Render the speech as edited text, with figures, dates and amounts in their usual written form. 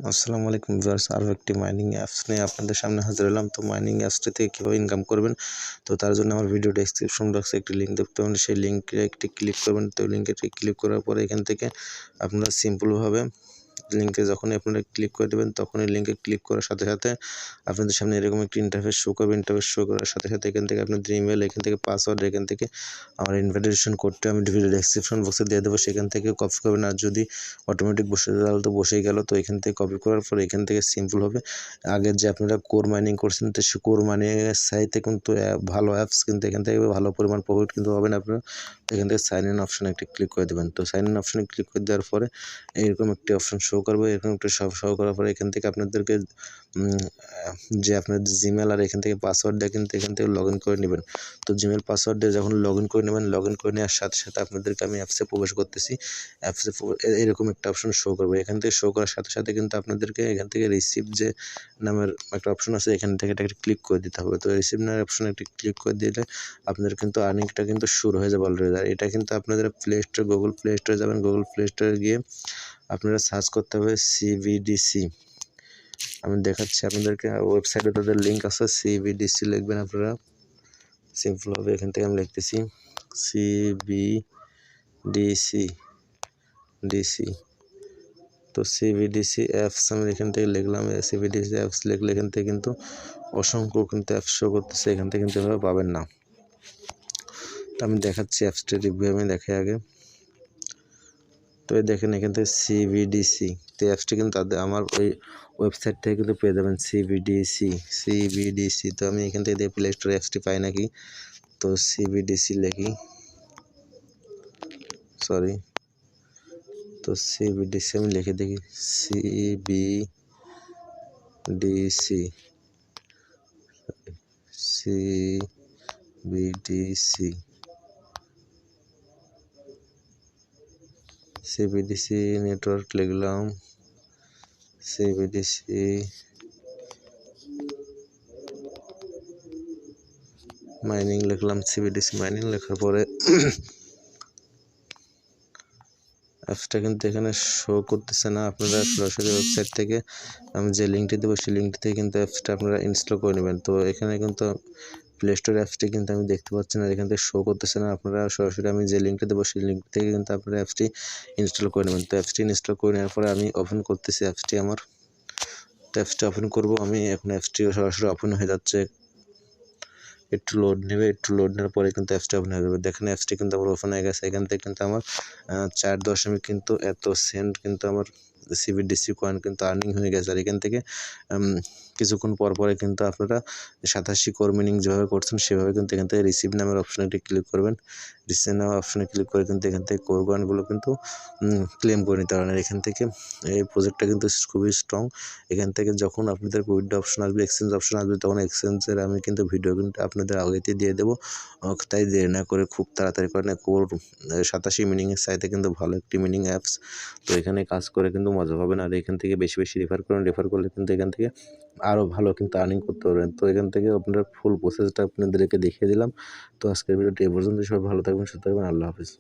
আসসালামু আলাইকুম ভিউয়ার্স, আরও একটি মাইনিং অ্যাপস নিয়ে আপনাদের সামনে হাজির হলাম। তো মাইনিং অ্যাপসটি থেকে কীভাবে ইনকাম করবেন, তো তার জন্য আমার ভিডিও ডেসক্রিপশন বক্সে একটি লিঙ্ক দেখতে পাবেন, সেই লিঙ্কে একটি ক্লিক করবেন। তো লিঙ্কে ক্লিক করার পরে এখান থেকে আপনারা সিম্পলভাবে লিঙ্কে যখনই আপনারা ক্লিক করে দেবেন, তখনই লিঙ্কে ক্লিক করার সাথে সাথে আপনাদের সামনে এরকম একটি ইন্টারফেস শো করবে। ইন্টারফেস শো করার সাথে সাথে এখান থেকে আপনাদের ইমেল, এখান থেকে পাসওয়ার্ড, এখান থেকে আমার ইনভাইটেশন কোডটা আমি ভিডিও ডেসক্রিপশন বক্সে দিয়ে দেবো, সেখান থেকে কপি করবেন। আর যদি অটোমেটিক বসে তাহলে তো বসেই গেল। তো এখান থেকে কপি করার পর এখান থেকে সিম্পল হবে আগের যে আপনারা কোর মাইনিং করছেন, তো সে কোর মাইনিংয়ের সাইটে কিন্তু ভালো অ্যাপস, কিন্তু এখান থেকে ভালো পরিমাণ প্রফিট কিন্তু হবেন আপনারা। এখান থেকে সাইন ইন অপশানে একটি ক্লিক করে দেবেন। তো সাইন ইন অপশানে ক্লিক করে দেওয়ার পরে এরকম একটি অপশান শো করবে। এরকম একটা শো করার পরে এখান থেকে আপনাদেরকে যে আপনাদের জিমেল আর এখান থেকে পাসওয়ার্ড দিয়ে কিন্তু এখান থেকে লগ ইন করে নেবেন। তো জিমেল পাসওয়ার্ড দিয়ে যখন লগ ইন করে নেবেন, লগ ইন করে নেওয়ার সাথে সাথে আপনাদেরকে আমি অ্যাপসে প্রবেশ করতেছি। অ্যাপসে এরকম একটা অপশন শো করবে। এখান থেকে শো করার সাথে সাথে কিন্তু আপনাদেরকে এখান থেকে রিসিভ যে নামের একটা অপশন আছে, এখান থেকে একটা ক্লিক করে দিতে হবে। তো রিসিভ নামের অপশনে একটি ক্লিক করে দিলে আপনাদের কিন্তু আর্নিংটা কিন্তু শুরু হয়ে যাবে অলরেডি। আর এটা কিন্তু আপনাদের প্লে স্টোর, গুগল প্লে স্টোরে যাবেন। গুগল প্লে স্টোরে গিয়ে আপনারা সার্চ করতে হবে সিবিডিসি। আমি দেখাচ্ছি আপনাদেরকে, ওয়েবসাইটে তাদের লিঙ্ক আছে। সিবিডিসি লিখবেন আপনারা সিম্পলভাবে। এখান থেকে আমি লিখতেছি সিবিডিসি। তো সিবিডিসি অ্যাপস আমি এখান থেকে লিখলাম। সিবিডিসি অ্যাপস লিখলে এখান থেকে কিন্তু অসংখ্য কিন্তু অ্যাপস শো করতেছে, এখান থেকে কিন্তু এভাবে পাবেন না। তো আমি দেখাচ্ছি অ্যাপসটির রিভিউ, আমি দেখাই আগে। তো এই দেখেন এখান থেকে সিবিডিসি, তো অ্যাপসটি কিন্তু আমার ওই ওয়েবসাইট থেকে কিন্তু পেয়ে যাবেন। সিবিডিসি। তো আমি এখান থেকে প্লে স্টোর অ্যাপসটি পাই নাকি, তো সিবিডিসি লিখি, তো সিবিডিসি আমি লিখে দেখি। সিবিডিসি নেটওয়ার্ক লিখলাম। সিবিডিসি মাইনিং লিখলাম। সিবিডিসি মাইনিং লেখার পরে অ্যাপসটা কিন্তু এখানে শো করতেছে না। আপনারা সরাসরি ওয়েবসাইট থেকে আমি যে লিঙ্কটি দেবো, সেই লিঙ্কটি থেকে কিন্তু অ্যাপসটা আপনারা ইনস্টল করে নেবেন। তো এখানে কিন্তু প্লে স্টোর অ্যাপসটি কিন্তু আমি দেখতে পাচ্ছি না, এখান থেকে শো করতেছে না। আপনারা সরাসরি আমি যে লিঙ্কটি দেবো, সেই লিঙ্ক থেকে কিন্তু আপনারা অ্যাপসটি ইনস্টল করে নেবেন। তো অ্যাপসটি ইনস্টল করে নেওয়ার পরে আমি ওপেন করতেছি অ্যাপসটি আমার। তো অ্যাপসটি ওপেন করবো আমি এখন। অ্যাপসটি সরাসরি ওপেন হয়ে যাচ্ছে, একটু লোড নেবে। একটু লোড নেওয়ার পরে কিন্তু অ্যাপসটি ওপেন হয়ে যাবে। দেখেন অ্যাপসটি কিন্তু আমার ওপেন হয়ে গেছে। এখান থেকে কিন্তু আমার 4 কিন্তু এত সেন্ট কিন্তু আমার সিবিডিসি কয়েন কিন্তু আর্নিং হয়ে গেছে। আর এখান থেকে কিছুক্ষণ পর পরে কিন্তু আপনারা 87 কোর মিনিং যেভাবে করছেন সেভাবে কিন্তু এখান থেকে রিসিভ নামের অপশনে একটি ক্লিক করবেন। রিসিভ নামের অপশনে ক্লিক করে কিন্তু এখান থেকে কোর কয়েনগুলো কিন্তু ক্লেম করে নিতে পারেন। এখান থেকে এই প্রজেক্টটা কিন্তু খুবই স্ট্রং। এখান থেকে যখন আপনাদের উইথড্র অপশন আসবে, এক্সচেঞ্জ অপশন আসবে, তখন এক্সচেঞ্জের আমি কিন্তু ভিডিও কিন্তু আপনাদের আগেতে দিয়ে দেবো। তাই দেরি না করে খুব তাড়াতাড়ি করেন। কোর 87 মিনিংয়ের চাইতে কিন্তু ভালো একটি মিনিং অ্যাপস। তো এখানে কাজ করে কিন্তু মজা পাবেন। আর এখান থেকে বেশি বেশি রেফার করেন। রেফার করলে কিন্তু এখান থেকে আরও ভালো কিন্তু আর্নিং করতে পারবেন। তো এখান থেকে আপনার ফুল প্রসেসটা আপনাদেরকে দেখিয়ে দিলাম। তো আজকের ভিডিওটি এ পর্যন্ত। সবাই ভালো থাকবেন, সুস্থ থাকবেন। আল্লাহ হাফিজ।